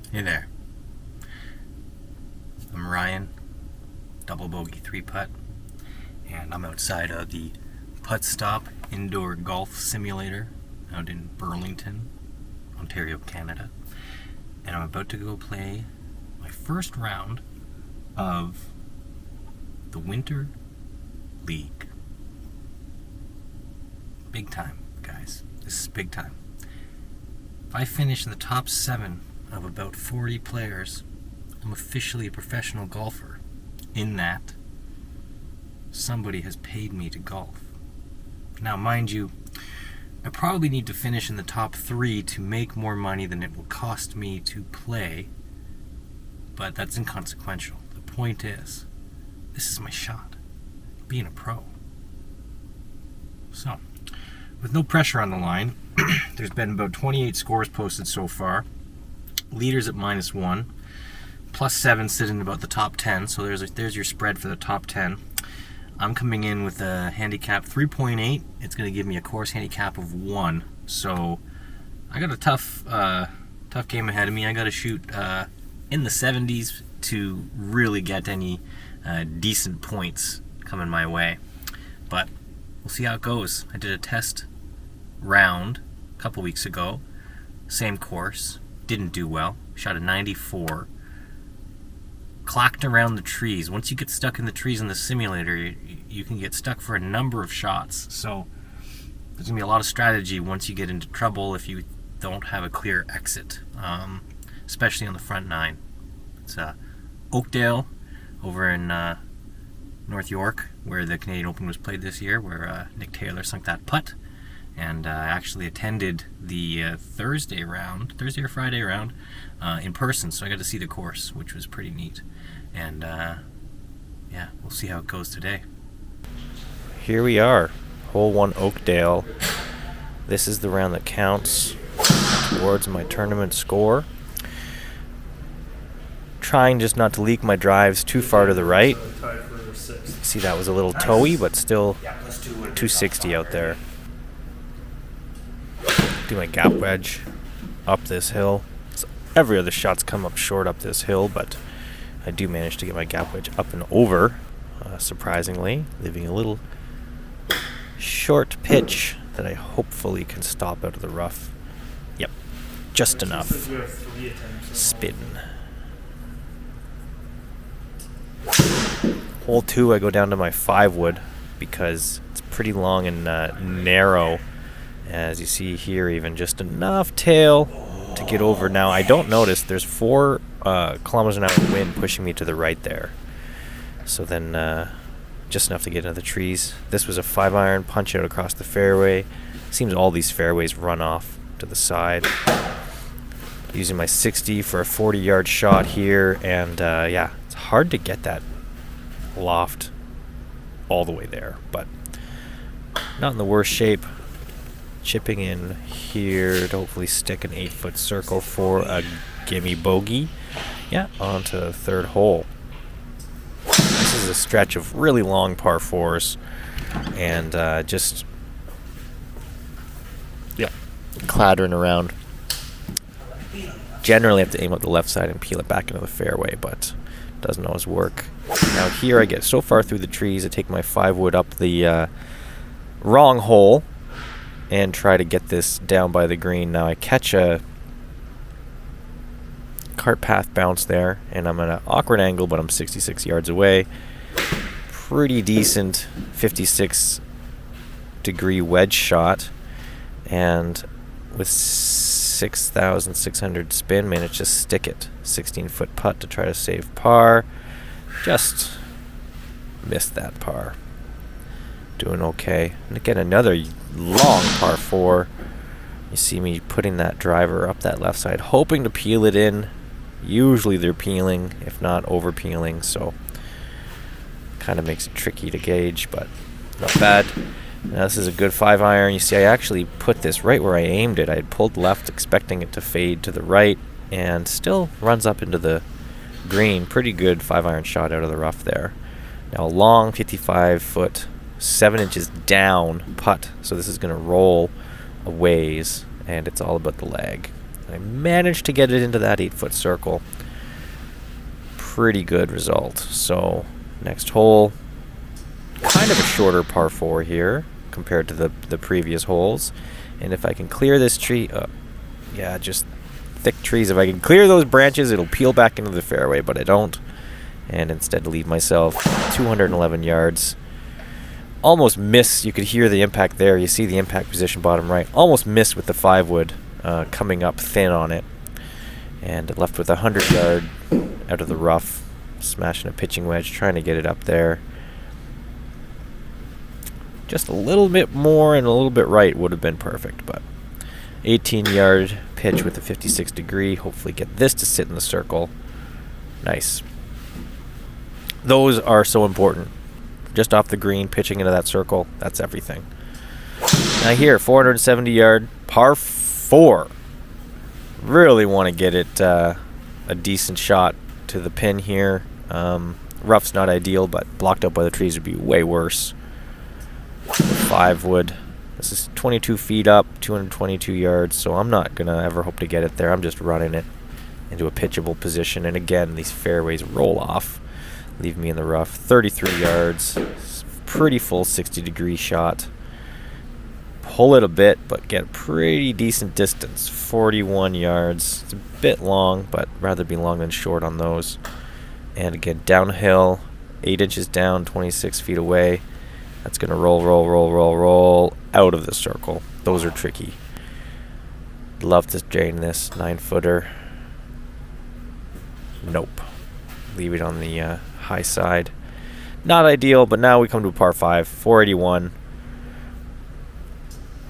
Hey there. I'm Ryan, double bogey 3-putt, and I'm outside of the Puttstop Indoor Golf Simulator out in Burlington, Ontario, Canada. And I'm about to go play my first round of the Winter League. Big time, guys. This is big time. If I finish in the top 7 of about 40 players, I'm officially a professional golfer. In that, somebody has paid me to golf. Now, mind you, I probably need to finish in the top 3 to make more money than it will cost me to play, but that's inconsequential. The point is, this is my shot, being a pro. So, with no pressure on the line, there's been about 28 scores posted so far. Leaders at -1. +7 sitting about the top 10, so there's your spread for the top 10. I'm coming in with a handicap 3.8. It's going to give me a course handicap of 1. So I got a tough game ahead of me. I got to shoot in the 70s to really get any decent points coming my way. But we'll see how it goes. I did a test round a couple weeks ago. Same course. Didn't do well. Shot a 94. Clacked around the trees. Once you get stuck in the trees in the simulator, you can get stuck for a number of shots. So there's going to be a lot of strategy once you get into trouble if you don't have a clear exit, especially on the front 9. It's Oakdale over in North York, where the Canadian Open was played this year, where Nick Taylor sunk that putt. And I actually attended the Thursday or Friday round in person, so I got to see the course, which was pretty neat. And yeah, we'll see how it goes today. Here we are, hole 1 Oakdale. This is the round that counts towards my tournament score. Trying just not to leak my drives too far to the right. See, that was a little toey, but still 260 out there. Do my gap wedge up this hill. So every other shot's come up short up this hill, but I do manage to get my gap wedge up and over, surprisingly, leaving a little short pitch that I hopefully can stop out of the rough. Yep, just enough. Spin. Hole 2, I go down to my 5-wood because it's pretty long and narrow. As you see here, even just enough tail to get over. Now, I don't notice there's 4 kilometers an hour wind pushing me to the right there. So then, just enough to get into the trees. This was a 5-iron punch out across the fairway. Seems all these fairways run off to the side. Using my 60 for a 40-yard shot here, and yeah, it's hard to get that loft all the way there, but not in the worst shape. Chipping in here to hopefully stick an 8-foot circle for a gimme bogey. Yeah, on to the 3rd hole. This is a stretch of really long par 4s, and just clattering around. Generally, I have to aim up the left side and peel it back into the fairway, but doesn't always work. Now here I get so far through the trees, I take my 5-wood up the wrong hole and try to get this down by the green. Now I catch a cart path bounce there, and I'm at an awkward angle, but I'm 66 yards away. Pretty decent 56-degree wedge shot, and with 6,600 spin, managed to stick it. 16-foot putt to try to save par. Just missed that par. Doing okay. And again, another long par 4. You see me putting that driver up that left side, hoping to peel it in. Usually they're peeling, if not over peeling, so kind of makes it tricky to gauge, but not bad. Now this is a good 5-iron. You see, I actually put this right where I aimed it. I had pulled left, expecting it to fade to the right, and still runs up into the green. Pretty good 5-iron shot out of the rough there. Now a long 55-foot 7 inches down putt, so this is going to roll a ways, and it's all about the lag. I managed to get it into that 8-foot circle. Pretty good result. So next hole, kind of a shorter par 4 here compared to the previous holes. And if I can clear this tree, yeah, just thick trees. If I can clear those branches, it'll peel back into the fairway, but I don't. And instead leave myself 211 yards. Almost miss. You could hear the impact there. You see the impact position bottom right. Almost missed with the 5-wood coming up thin on it. And left with 100 yard out of the rough. Smashing a pitching wedge, trying to get it up there. Just a little bit more and a little bit right would have been perfect, but 18-yard pitch with a 56 degree. Hopefully get this to sit in the circle. Nice. Those are so important. Just off the green, pitching into that circle, that's everything. Now here, 470-yard par 4. Really want to get it a decent shot to the pin here. Rough's not ideal, but blocked up by the trees would be way worse. 5-wood. This is 22 feet up, 222 yards, so I'm not going to ever hope to get it there. I'm just running it into a pitchable position. And again, these fairways roll off. Leave me in the rough. 33 yards. Pretty full 60-degree shot. Pull it a bit, but get pretty decent distance. 41 yards. It's a bit long, but rather be long than short on those. And again, downhill. 8 inches down, 26 feet away. That's going to roll out of the circle. Those are tricky. Love to drain this 9-footer. Nope. Leave it on the high side. Not ideal, but now we come to a par 5, 481.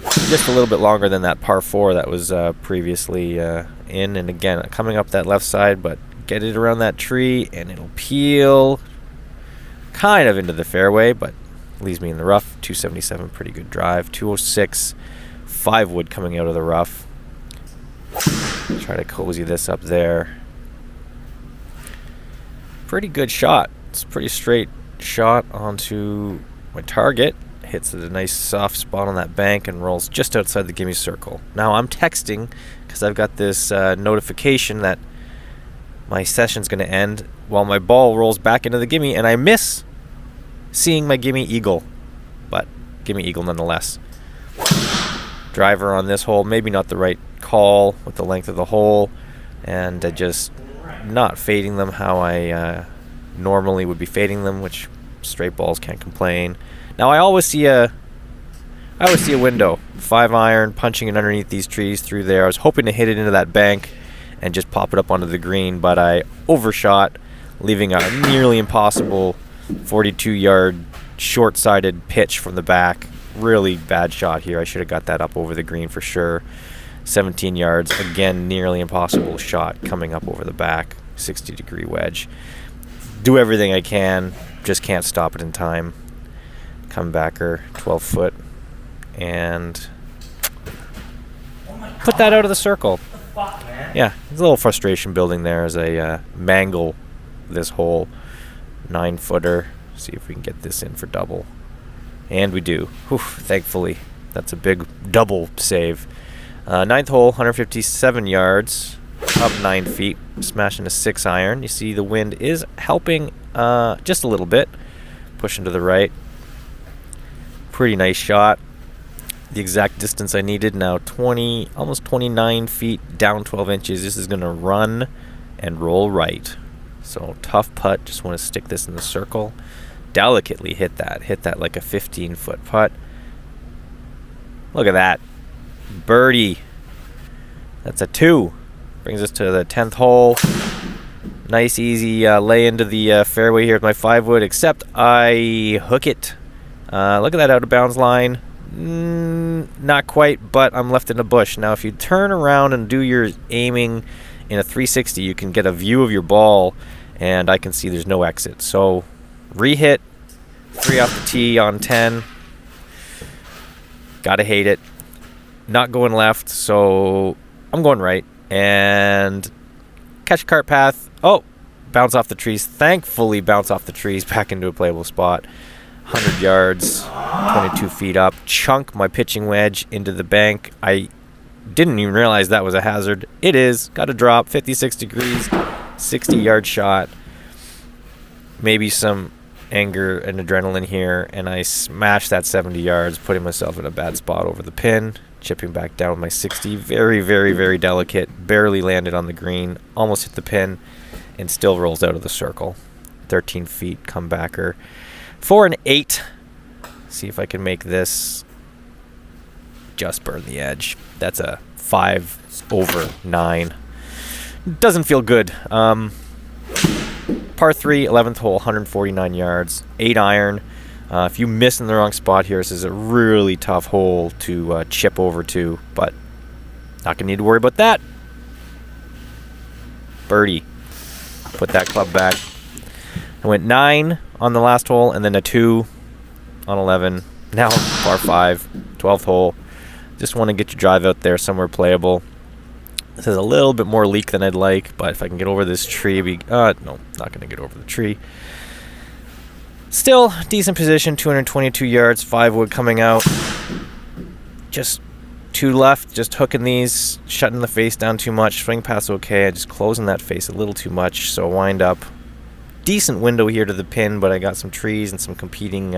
Just a little bit longer than that par 4 that was previously in. And again, coming up that left side, but get it around that tree and it'll peel kind of into the fairway, but leaves me in the rough. 277, pretty good drive. 206, 5-wood coming out of the rough. Try to cozy this up there. Pretty good shot. It's a pretty straight shot onto my target. Hits at a nice soft spot on that bank and rolls just outside the gimme circle. Now I'm texting because I've got this notification that my session's going to end while my ball rolls back into the gimme, and I miss seeing my gimme eagle, but gimme eagle nonetheless. Driver on this hole, maybe not the right call with the length of the hole, and just not fading them how I normally would be fading them, which straight balls can't complain. Now I always see a window, 5-iron, punching it underneath these trees through there. I was hoping to hit it into that bank and just pop it up onto the green, but I overshot, leaving a nearly impossible 42-yard short-sided pitch from the back. Really bad shot here. I should have got that up over the green for sure. 17 yards, again, nearly impossible shot coming up over the back. 60-degree wedge. Do everything I can, just can't stop it in time. Comebacker, 12-foot, and put that out of the circle. Yeah, there's a little frustration building there as I mangle this hole. 9-footer. See if we can get this in for double. And we do. Whew, thankfully. That's a big double save. 9th hole, 157 yards. Up 9 feet. Smashing a 6-iron. You see the wind is helping just a little bit. Pushing to the right. Pretty nice shot. The exact distance I needed. Now almost 29 feet, down 12 inches. This is going to run and roll right. So tough putt. Just want to stick this in the circle. Delicately hit that. Hit that like a 15-foot putt. Look at that. Birdie. That's a 2. Brings us to the 10th hole. Nice, easy lay into the fairway here with my 5-wood, except I hook it. Look at that out of bounds line. Not quite, but I'm left in a bush. Now, if you turn around and do your aiming in a 360, you can get a view of your ball, and I can see there's no exit. So, re-hit, 3 off the tee on 10. Gotta hate it. Not going left, so I'm going right. And catch a cart path. Oh, bounce off the trees. Thankfully, bounce off the trees back into a playable spot. 100 yards, 22 feet up. Chunk my pitching wedge into the bank. I Didn't even realize that was a hazard. It is. Got to drop. 56 degrees. 60-yard shot. Maybe some anger and adrenaline here, and I smashed that 70 yards, putting myself in a bad spot over the pin, chipping back down with my 60. Very, very, very delicate. Barely landed on the green. Almost hit the pin, and still rolls out of the circle. 13 feet, comebacker. 4 and 8. See if I can make this just burn the edge. That's a 5 over 9. Doesn't feel good. Par 3, 11th hole, 149 yards, 8 iron. If you miss in the wrong spot here, this is a really tough hole to chip over to, but not going to need to worry about that. Birdie. Put that club back. I went 9 on the last hole, and then a 2 on 11. Now par 5, 12th hole. Just want to get your drive out there somewhere playable. This has a little bit more leak than I'd like, but if I can get over this tree, no, not going to get over the tree. Still, decent position, 222 yards, 5 wood coming out. Just 2 left, just hooking these, shutting the face down too much. Swing pass okay, I just closing that face a little too much, so wind up. Decent window here to the pin, but I got some trees and some competing,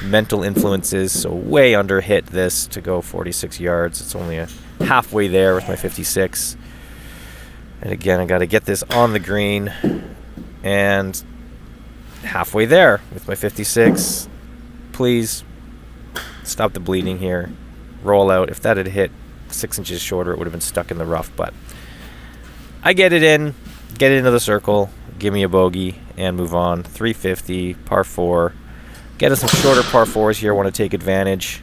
mental influences, so way under hit this to go 46 yards. It's only a halfway there with my 56. And again, I got to get this on the green, and halfway there with my 56. Please stop the bleeding here. Roll out. If that had hit 6 inches shorter, it would have been stuck in the rough, but I get it in, get it into the circle, give me a bogey, and move on. 350, par 4. Get us some shorter par 4s here. Want to take advantage.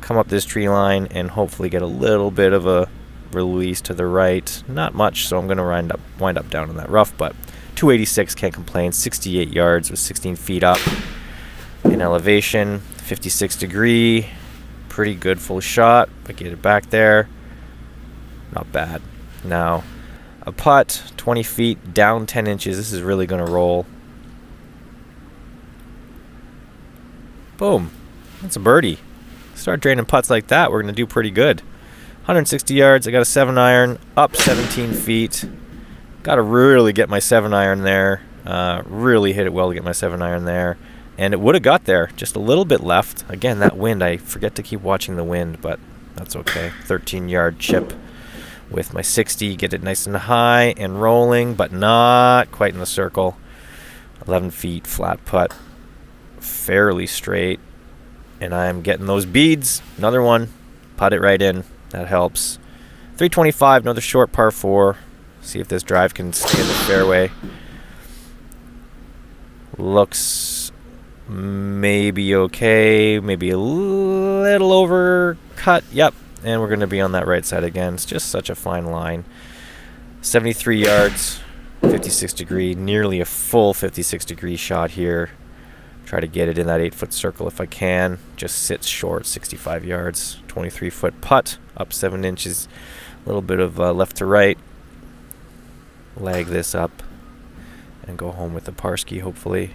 Come up this tree line and hopefully get a little bit of a release to the right. Not much, so I'm going to wind up down in that rough, but 286, can't complain. 68 yards with 16 feet up in elevation. 56 degree. Pretty good full shot. But get it back there. Not bad. Now, a putt, 20 feet, down 10 inches. This is really going to roll. Boom. That's a birdie. Start draining putts like that, we're going to do pretty good. 160 yards. I got a 7 iron, up 17 feet. Got to really get my 7 iron there. Really hit it well to get my 7 iron there. And it would have got there. Just a little bit left. Again, that wind, I forget to keep watching the wind, but that's okay. 13-yard chip with my 60. Get it nice and high and rolling, but not quite in the circle. 11 feet, flat putt. Fairly straight. And I'm getting those beads. Another one. Putt it right in. That helps. 325, another short par 4. See if this drive can stay in the fairway. Looks maybe okay. Maybe a little over cut. Yep. And we're going to be on that right side again. It's just such a fine line. 73 yards. 56 degree. Nearly a full 56 degree shot here. Try to get it in that 8-foot circle if I can. Just sits short, 65 yards. 23-foot putt, up 7 inches. A little bit of left to right. Lag this up and go home with the Parsky, hopefully.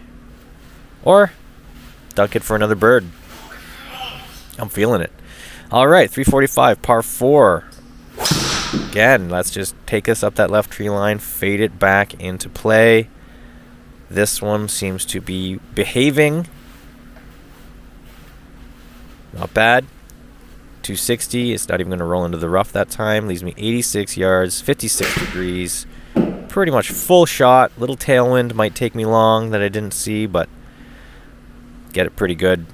Or dunk it for another bird. I'm feeling it. All right, 345, par 4. Again, let's just take us up that left tree line, fade it back into play. This one seems to be behaving. Not bad. 260. It's not even going to roll into the rough that time. Leaves me 86 yards, 56 degrees. Pretty much full shot. Little tailwind might take me long that I didn't see, but get it pretty good.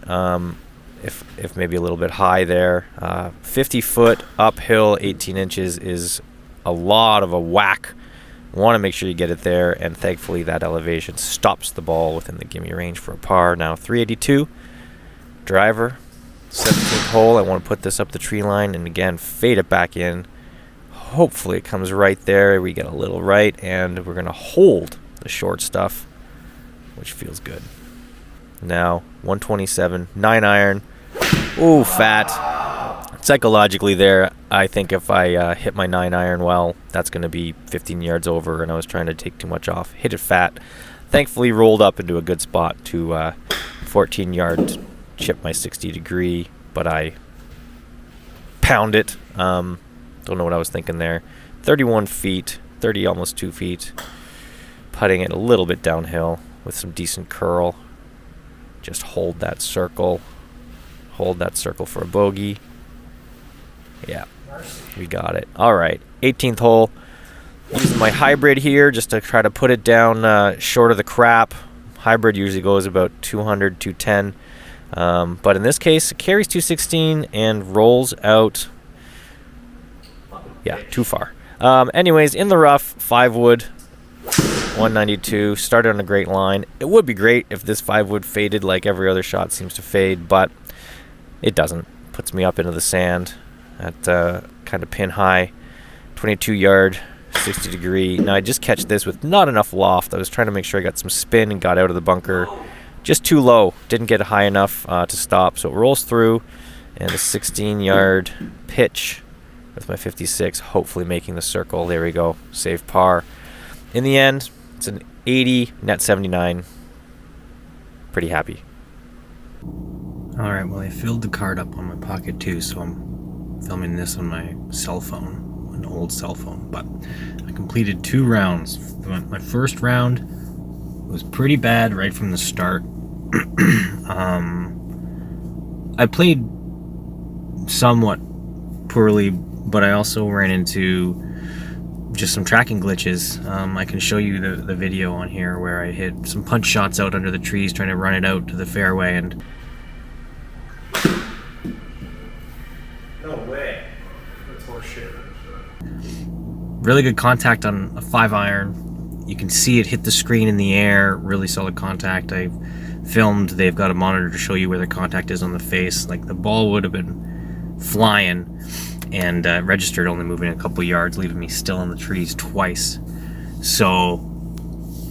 If maybe a little bit high there. 50-foot uphill, 18 inches is a lot of a whack. Want to make sure you get it there, and thankfully that elevation stops the ball within the gimme range for a par. Now 382, driver, 17th hole. I want to put this up the tree line and again fade it back in. Hopefully it comes right there. We get a little right, and we're going to hold the short stuff, which feels good. Now 127, 9 iron. Ooh, fat. Psychologically there, I think if I hit my 9 iron well, that's going to be 15 yards over, and I was trying to take too much off. Hit it fat. Thankfully rolled up into a good spot to 14 yard chip my 60 degree, but I pound it. Don't know what I was thinking there. 31 feet, 30, almost 2 feet. Putting it a little bit downhill with some decent curl. Just hold that circle. Hold that circle for a bogey. Yeah, we got it. All right, 18th hole. Using my hybrid here just to try to put it down short of the crap. Hybrid usually goes about 200, 210. But in this case, it carries 216 and rolls out, yeah, too far. Anyways, in the rough, 5 wood, 192. Started on a great line. It would be great if this 5 wood faded like every other shot seems to fade, but it doesn't. Puts me up into the sand at kind of pin high, 22 yard, 60 degree. Now I just catch this with not enough loft. I was trying to make sure I got some spin and got out of the bunker. Just too low. Didn't get it high enough to stop. So it rolls through, and a 16-yard pitch with my 56, hopefully making the circle. There we go. Save par. In the end, it's an 80, net 79. Pretty happy. All right, well, I filled the card up on my Pocket 2, so I'm filming this on my cell phone, an old cell phone. But I completed 2 rounds. My first round was pretty bad right from the start. I played somewhat poorly, but I also ran into just some tracking glitches. I can show you the video on here where I hit some punch shots out under the trees trying to run it out to the fairway, and No way. That's horseshit. really good contact on a 5-iron. You can see it hit the screen in the air. Really solid contact. I filmed. They've got a monitor to show you where the contact is on the face. Like, the ball would have been flying, and registered only moving a couple yards, leaving me still in the trees twice. So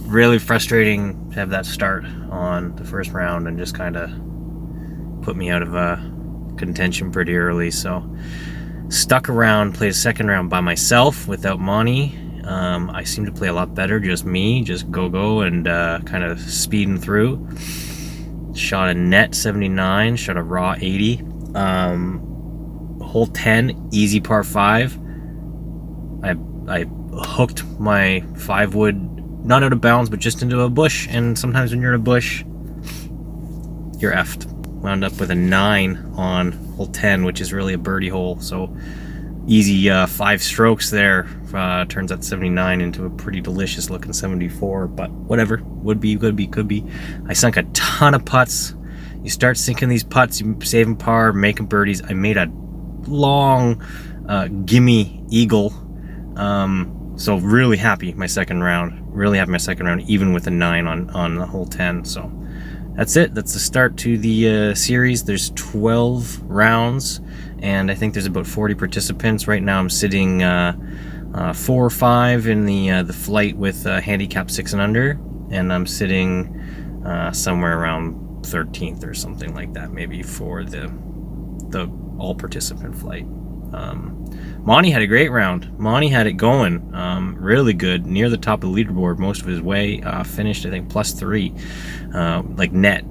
really frustrating to have that start on the first round and just kind of put me out of contention pretty early. So stuck around, played a second round by myself without Monty. I seem to play a lot better, just me, just go and kind of speeding through. Shot a net 79, shot a raw 80. Hole 10, easy par 5. I hooked my 5 wood, not out of bounds, but just into a bush. And sometimes when you're in a bush, you're effed. Wound up with a 9 on hole 10, which is really a birdie hole. So easy 5 strokes there. Turns that 79 into a pretty delicious looking 74. But whatever, would be, could be, could be. I sunk a ton of putts. You start sinking these putts, you saving par, making birdies. I made a long gimme eagle. So really happy my second round. Really happy my second round, even with a 9 on the hole 10. So that's it. That's the start to the series. There's 12 rounds, and I think there's about 40 participants. Right now I'm sitting 4 or 5 in the flight with handicap 6 and under, and I'm sitting somewhere around 13th or something like that, maybe for the all participant flight. Monty had a great round. Monty had it going, really good, near the top of the leaderboard most of his way. Finished, I think, +3, like net,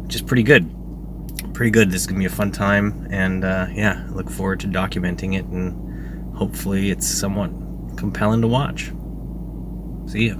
which is pretty good. Pretty good. This is gonna be a fun time, and yeah, I look forward to documenting it, and hopefully it's somewhat compelling to watch. See ya.